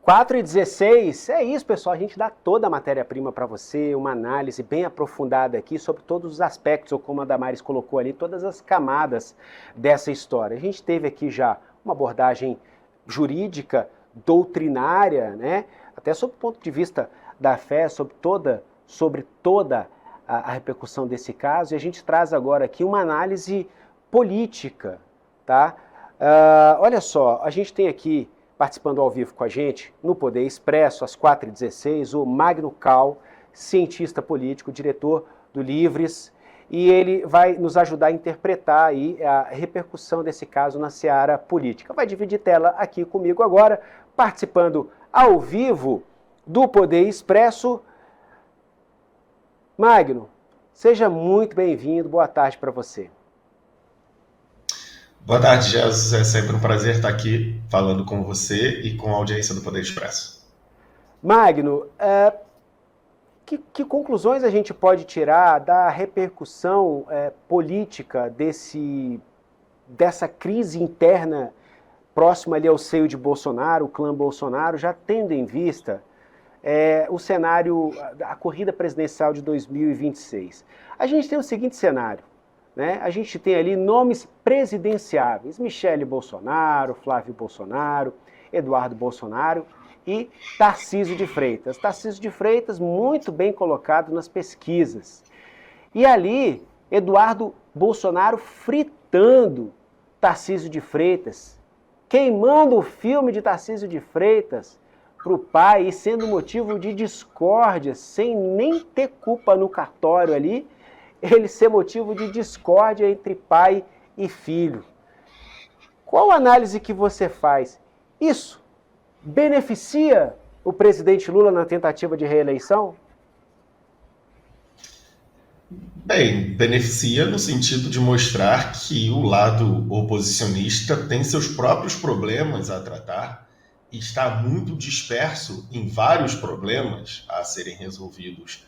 4h16, é isso, pessoal. A gente dá toda a matéria-prima para você, uma análise bem aprofundada aqui sobre todos os aspectos, ou como a Damares colocou ali, todas as camadas dessa história. A gente teve aqui já uma abordagem jurídica, doutrinária, né? Até sob o ponto de vista da fé, sobre toda a repercussão desse caso. E a gente traz agora aqui uma análise política, tá? Olha só, a gente tem aqui, participando ao vivo com a gente, no Poder Expresso, às 4h16, o Magno Cal, cientista político, diretor do Livres, e ele vai nos ajudar a interpretar aí a repercussão desse caso na seara política. Vai dividir tela aqui comigo agora, participando ao vivo do Poder Expresso. Magno, seja muito bem-vindo, boa tarde para você. Boa tarde, Jesus. É sempre um prazer estar aqui falando com você e com a audiência do Poder Expresso. Magno, que conclusões a gente pode tirar da repercussão política dessa crise interna próxima ali ao seio de Bolsonaro, o clã Bolsonaro, já tendo em vista o cenário, a corrida presidencial de 2026? A gente tem o seguinte cenário, né? A gente tem ali nomes presidenciáveis: Michele Bolsonaro, Flávio Bolsonaro, Eduardo Bolsonaro e Tarcísio de Freitas. Tarcísio de Freitas muito bem colocado nas pesquisas. E ali, Eduardo Bolsonaro fritando Tarcísio de Freitas, queimando o filme de Tarcísio de Freitas para o pai e sendo motivo de discórdia, sem nem ter culpa no cartório ali, ele ser motivo de discórdia entre pai e filho. Qual a análise que você faz? Isso beneficia o presidente Lula na tentativa de reeleição? Bem, beneficia no sentido de mostrar que o lado oposicionista tem seus próprios problemas a tratar e está muito disperso em vários problemas a serem resolvidos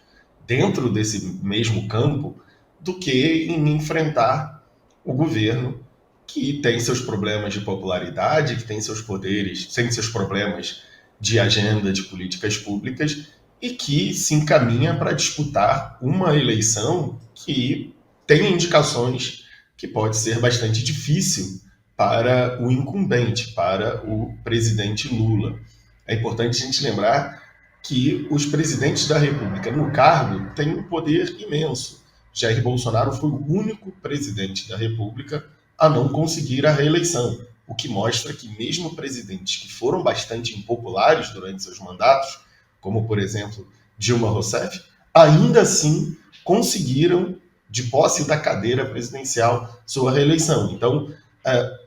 dentro desse mesmo campo, do que em enfrentar o governo, que tem seus problemas de popularidade, que tem seus poderes, tem seus problemas de agenda de políticas públicas e que se encaminha para disputar uma eleição que tem indicações que pode ser bastante difícil para o incumbente, para o presidente Lula. É importante a gente lembrar que os presidentes da República no cargo têm um poder imenso. Jair Bolsonaro foi o único presidente da República a não conseguir a reeleição, o que mostra que mesmo presidentes que foram bastante impopulares durante seus mandatos, como, por exemplo, Dilma Rousseff, ainda assim conseguiram, de posse da cadeira presidencial, sua reeleição. Então,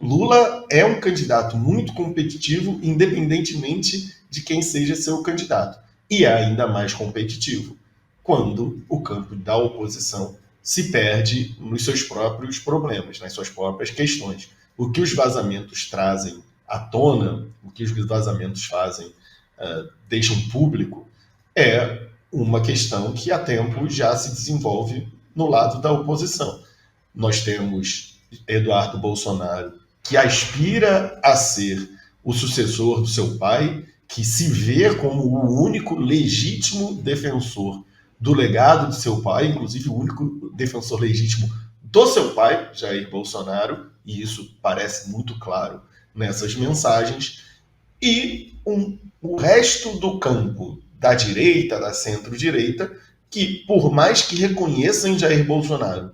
Lula é um candidato muito competitivo, independentemente de quem seja seu candidato. E é ainda mais competitivo quando o campo da oposição se perde nos seus próprios problemas, nas suas próprias questões. O que os vazamentos trazem à tona, o que os vazamentos fazem, deixam público, é uma questão que há tempo já se desenvolve no lado da oposição. Nós temos Eduardo Bolsonaro, que aspira a ser o sucessor do seu pai, que se vê como o único legítimo defensor do legado de seu pai, inclusive o único defensor legítimo do seu pai, Jair Bolsonaro, e isso parece muito claro nessas mensagens, e o resto do campo da direita, da centro-direita, que por mais que reconheçam em Jair Bolsonaro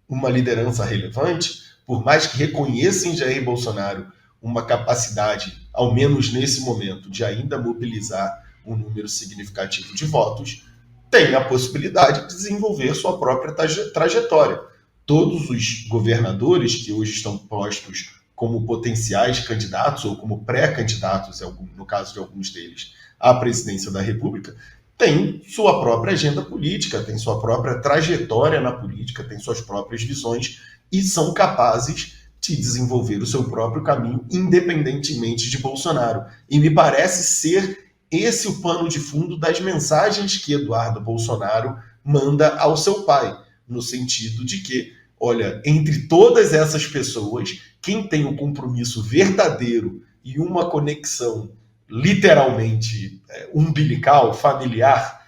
uma liderança relevante, por mais que reconheçam em Jair Bolsonaro uma capacidade, ao menos nesse momento, de ainda mobilizar um número significativo de votos, tem a possibilidade de desenvolver sua própria trajetória. Todos os governadores que hoje estão postos como potenciais candidatos ou como pré-candidatos, no caso de alguns deles, à presidência da República, têm sua própria agenda política, têm sua própria trajetória na política, têm suas próprias visões e são capazes de desenvolver o seu próprio caminho, independentemente de Bolsonaro. E me parece ser esse o pano de fundo das mensagens que Eduardo Bolsonaro manda ao seu pai, no sentido de que, olha, entre todas essas pessoas, quem tem um compromisso verdadeiro e uma conexão literalmente umbilical, familiar,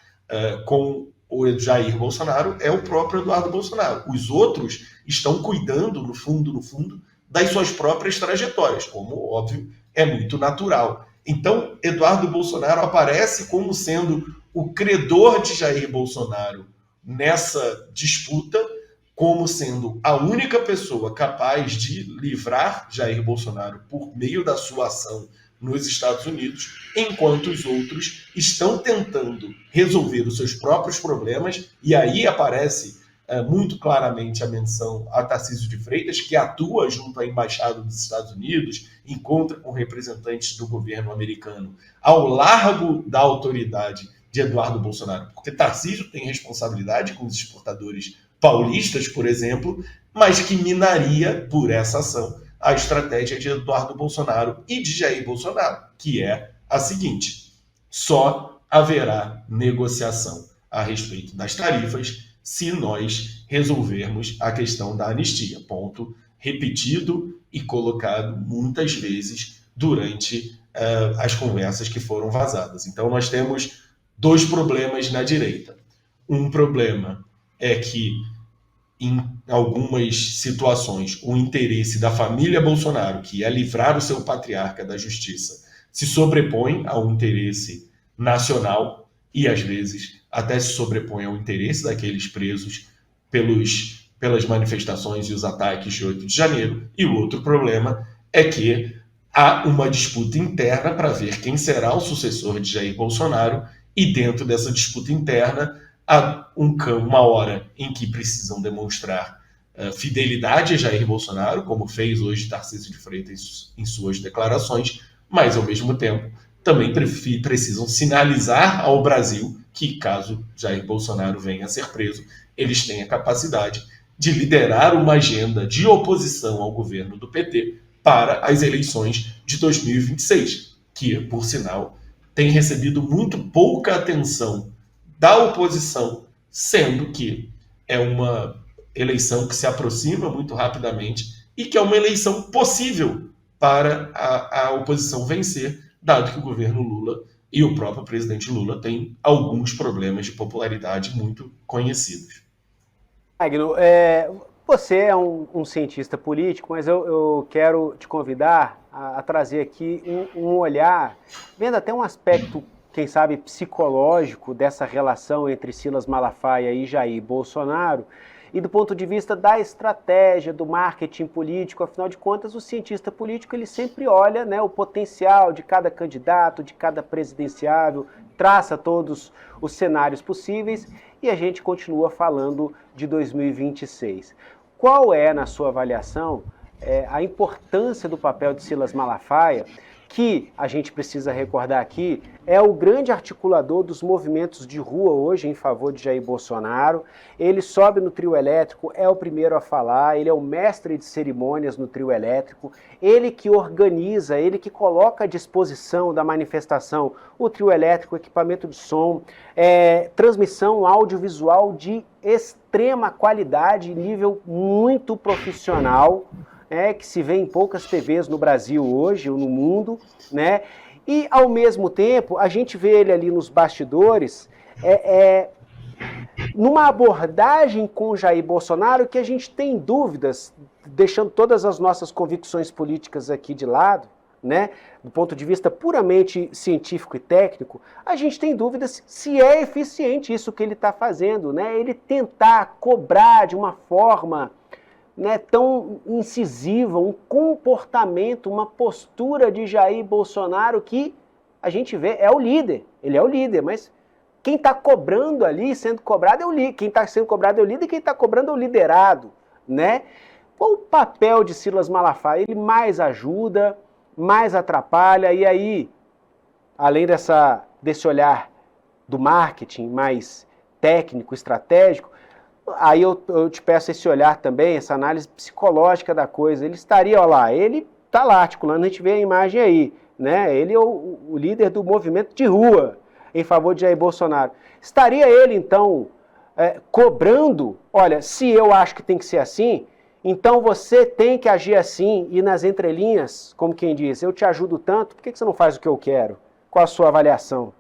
com o Jair Bolsonaro é o próprio Eduardo Bolsonaro. Os outros estão cuidando, no fundo, das suas próprias trajetórias, como, óbvio, é muito natural. Então, Eduardo Bolsonaro aparece como sendo o credor de Jair Bolsonaro nessa disputa, como sendo a única pessoa capaz de livrar Jair Bolsonaro por meio da sua ação nos Estados Unidos, enquanto os outros estão tentando resolver os seus próprios problemas, e aí aparece muito claramente a menção a Tarcísio de Freitas, que atua junto à Embaixada dos Estados Unidos, encontra com representantes do governo americano ao largo da autoridade de Eduardo Bolsonaro, porque Tarcísio tem responsabilidade com os exportadores paulistas, por exemplo, mas que minaria, por essa ação, a estratégia de Eduardo Bolsonaro e de Jair Bolsonaro, que é a seguinte: só haverá negociação a respeito das tarifas se nós resolvermos a questão da anistia. Ponto repetido e colocado muitas vezes durante as conversas que foram vazadas. Então nós temos dois problemas na direita. Um problema é que, em algumas situações, o interesse da família Bolsonaro, que é livrar o seu patriarca da justiça, se sobrepõe ao interesse nacional e, às vezes, até se sobrepõe ao interesse daqueles presos pelas manifestações e os ataques de 8 de janeiro. E o outro problema é que há uma disputa interna para ver quem será o sucessor de Jair Bolsonaro, e dentro dessa disputa interna há uma hora em que precisam demonstrar fidelidade a Jair Bolsonaro, como fez hoje Tarcísio de Freitas em suas declarações, mas, ao mesmo tempo, também precisam sinalizar ao Brasil que, caso Jair Bolsonaro venha a ser preso, eles têm a capacidade de liderar uma agenda de oposição ao governo do PT para as eleições de 2026, que, por sinal, tem recebido muito pouca atenção da oposição, sendo que é uma eleição que se aproxima muito rapidamente e que é uma eleição possível para a oposição vencer, dado que o governo Lula e o próprio presidente Lula têm alguns problemas de popularidade muito conhecidos. Magno, você é um cientista político, mas eu quero te convidar a trazer aqui um olhar, vendo até um aspecto, quem sabe, psicológico dessa relação entre Silas Malafaia e Jair Bolsonaro, e do ponto de vista da estratégia, do marketing político. Afinal de contas, o cientista político ele sempre olha, né, o potencial de cada candidato, de cada presidenciável, traça todos os cenários possíveis, e a gente continua falando de 2026. Qual é, na sua avaliação, a importância do papel de Silas Malafaia, que, a gente precisa recordar aqui, é o grande articulador dos movimentos de rua hoje em favor de Jair Bolsonaro? Ele sobe no trio elétrico, é o primeiro a falar, ele é o mestre de cerimônias no trio elétrico, ele que organiza, ele que coloca à disposição da manifestação o trio elétrico, equipamento de som, transmissão audiovisual de extrema qualidade, nível muito profissional, que se vê em poucas TVs no Brasil hoje, ou no mundo, né? E, ao mesmo tempo, a gente vê ele ali nos bastidores, numa abordagem com Jair Bolsonaro que a gente tem dúvidas, deixando todas as nossas convicções políticas aqui de lado, né? Do ponto de vista puramente científico e técnico, a gente tem dúvidas se é eficiente isso que ele está fazendo, né? Ele tentar cobrar de uma forma, né, tão incisiva, um comportamento, uma postura de Jair Bolsonaro que a gente vê, é o líder, ele é o líder, mas quem está cobrando ali, sendo cobrado é o líder, quem está sendo cobrado é o líder e quem está cobrando é o liderado, né? Qual o papel de Silas Malafaia? Ele mais ajuda, mais atrapalha, e aí, além desse olhar do marketing mais técnico, estratégico, aí eu te peço esse olhar também, essa análise psicológica da coisa. Ele estaria, olha lá, ele está lá articulando, a gente vê a imagem aí, né? Ele é o líder do movimento de rua em favor de Jair Bolsonaro. Estaria ele, então, cobrando, olha, se eu acho que tem que ser assim, então você tem que agir assim, e nas entrelinhas, como quem diz, eu te ajudo tanto, por que você não faz o que eu quero? Qual a sua avaliação?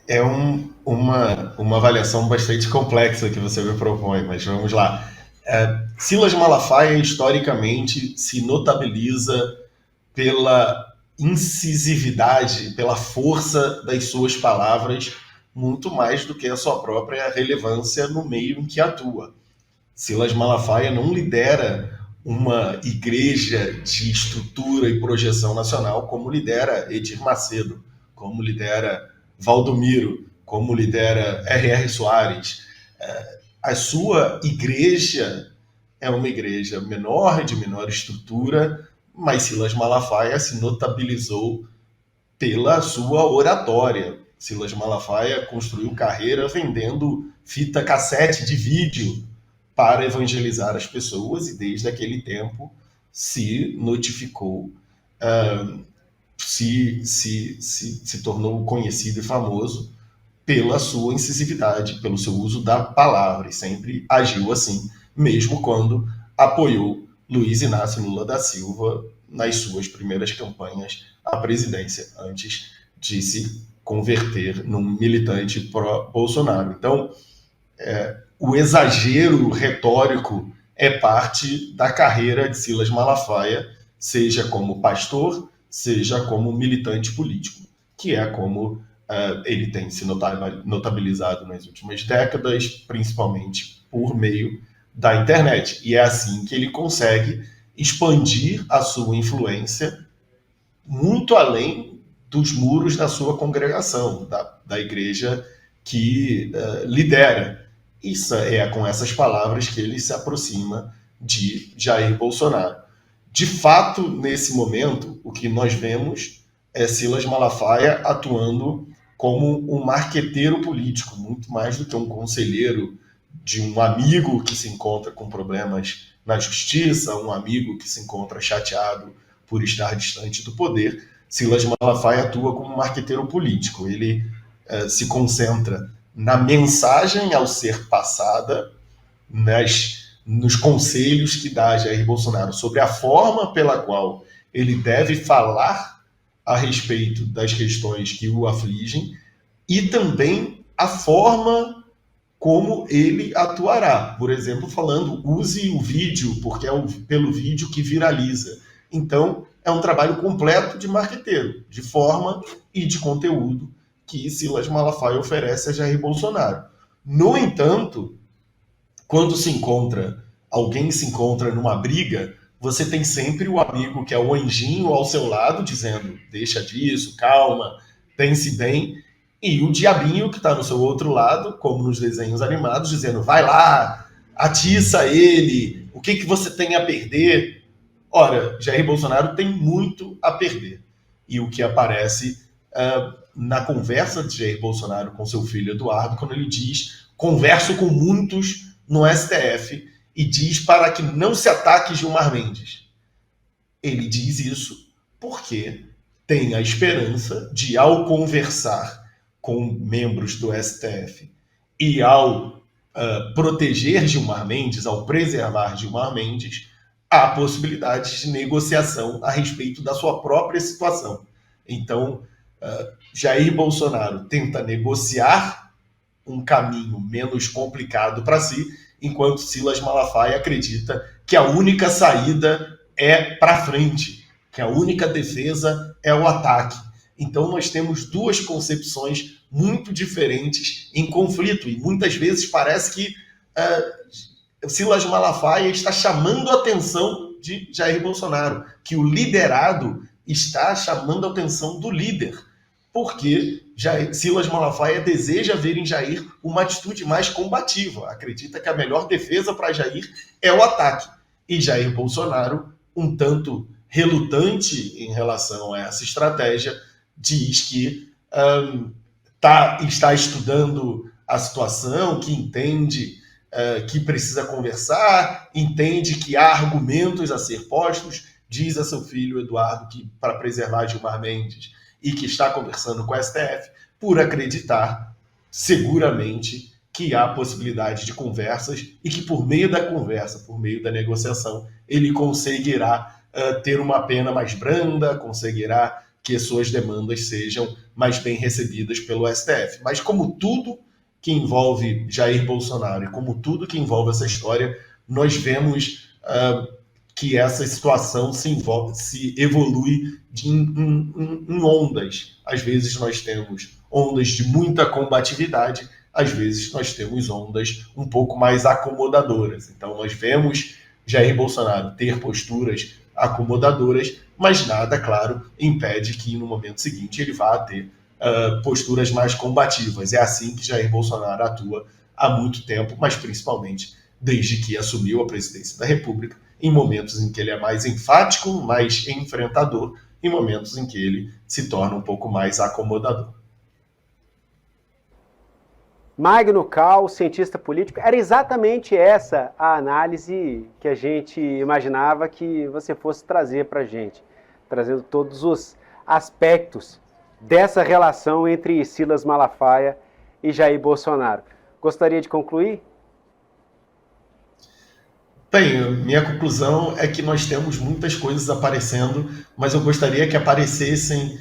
É uma avaliação bastante complexa que você me propõe, mas vamos lá. Silas Malafaia, historicamente, se notabiliza pela incisividade, pela força das suas palavras, muito mais do que a sua própria relevância no meio em que atua. Silas Malafaia não lidera uma igreja de estrutura e projeção nacional como lidera Edir Macedo, como lidera Valdomiro, como lidera R.R. Soares. A sua igreja é uma igreja menor, de menor estrutura, mas Silas Malafaia se notabilizou pela sua oratória. Silas Malafaia construiu carreira vendendo fita cassete de vídeo para evangelizar as pessoas e desde aquele tempo se notificou, se tornou conhecido e famoso pela sua incisividade, pelo seu uso da palavra, e sempre agiu assim, mesmo quando apoiou Luiz Inácio Lula da Silva nas suas primeiras campanhas à presidência, antes de se converter num militante pró-Bolsonaro. Então, o exagero retórico é parte da carreira de Silas Malafaia, seja como pastor, seja como militante político, que é como ele tem se notabilizado nas últimas décadas, principalmente por meio da internet. E é assim que ele consegue expandir a sua influência muito além dos muros da sua congregação, da igreja que lidera. Isso é com essas palavras que ele se aproxima de Jair Bolsonaro. De fato, nesse momento, o que nós vemos é Silas Malafaia atuando como um marqueteiro político, muito mais do que um conselheiro de um amigo que se encontra com problemas na justiça, um amigo que se encontra chateado por estar distante do poder. Silas Malafaia atua como um marqueteiro político. Ele se concentra na mensagem ao ser passada, nos conselhos que dá Jair Bolsonaro sobre a forma pela qual ele deve falar a respeito das questões que o afligem e também a forma como ele atuará. Por exemplo, falando, use o vídeo, porque é pelo vídeo que viraliza. Então, é um trabalho completo de marqueteiro, de forma e de conteúdo que Silas Malafaia oferece a Jair Bolsonaro. No entanto, quando alguém se encontra numa briga, você tem sempre o amigo que é o anjinho ao seu lado, dizendo, deixa disso, calma, pense bem, e o diabinho que está no seu outro lado, como nos desenhos animados, dizendo, vai lá, atiça ele, o que você tem a perder? Ora, Jair Bolsonaro tem muito a perder. E o que aparece na conversa de Jair Bolsonaro com seu filho Eduardo, quando ele diz, converso com muitos no STF, e diz para que não se ataque Gilmar Mendes. Ele diz isso porque tem a esperança de, ao conversar com membros do STF e ao proteger Gilmar Mendes, ao preservar Gilmar Mendes, há possibilidades de negociação a respeito da sua própria situação. Então, Jair Bolsonaro tenta negociar um caminho menos complicado para si, enquanto Silas Malafaia acredita que a única saída é para frente, que a única defesa é o ataque. Então nós temos duas concepções muito diferentes em conflito, e muitas vezes parece que Silas Malafaia está chamando a atenção de Jair Bolsonaro, que o liderado está chamando a atenção do líder, porque Silas Malafaia deseja ver em Jair uma atitude mais combativa. Acredita que a melhor defesa para Jair é o ataque. E Jair Bolsonaro, um tanto relutante em relação a essa estratégia, diz que está estudando a situação, que entende que precisa conversar, entende que há argumentos a ser postos, diz a seu filho Eduardo que para preservar Gilmar Mendes e que está conversando com o STF, por acreditar seguramente que há possibilidade de conversas e que por meio da conversa, por meio da negociação, ele conseguirá ter uma pena mais branda, conseguirá que suas demandas sejam mais bem recebidas pelo STF. Mas como tudo que envolve Jair Bolsonaro e como tudo que envolve essa história, nós vemos que essa situação se evolui em ondas. Às vezes nós temos ondas de muita combatividade, às vezes nós temos ondas um pouco mais acomodadoras. Então nós vemos Jair Bolsonaro ter posturas acomodadoras, mas nada, claro, impede que no momento seguinte ele vá ter posturas mais combativas. É assim que Jair Bolsonaro atua há muito tempo, mas principalmente desde que assumiu a presidência da República, em momentos em que ele é mais enfático, mais enfrentador, em momentos em que ele se torna um pouco mais acomodador. Magno Cal, cientista político, era exatamente essa a análise que a gente imaginava que você fosse trazer para a gente, trazendo todos os aspectos dessa relação entre Silas Malafaia e Jair Bolsonaro. Gostaria de concluir? Bem, minha conclusão é que nós temos muitas coisas aparecendo, mas eu gostaria que aparecessem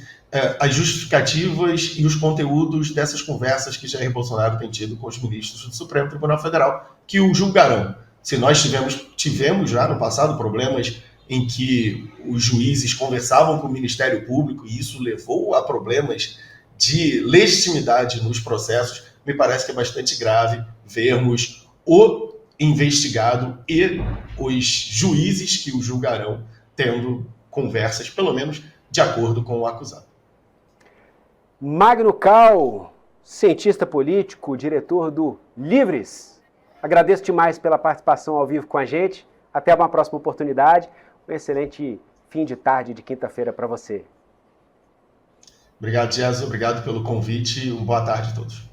as justificativas e os conteúdos dessas conversas que Jair Bolsonaro tem tido com os ministros do Supremo Tribunal Federal, que o julgarão. Se nós tivemos já no passado problemas em que os juízes conversavam com o Ministério Público e isso levou a problemas de legitimidade nos processos, me parece que é bastante grave vermos o investigado e os juízes que o julgarão tendo conversas, pelo menos de acordo com o acusado. Magno Cal, cientista político, diretor do Livres. Agradeço demais pela participação ao vivo com a gente. Até uma próxima oportunidade. Um excelente fim de tarde de quinta-feira para você. Obrigado, Jesus. Obrigado pelo convite. Uma boa tarde a todos.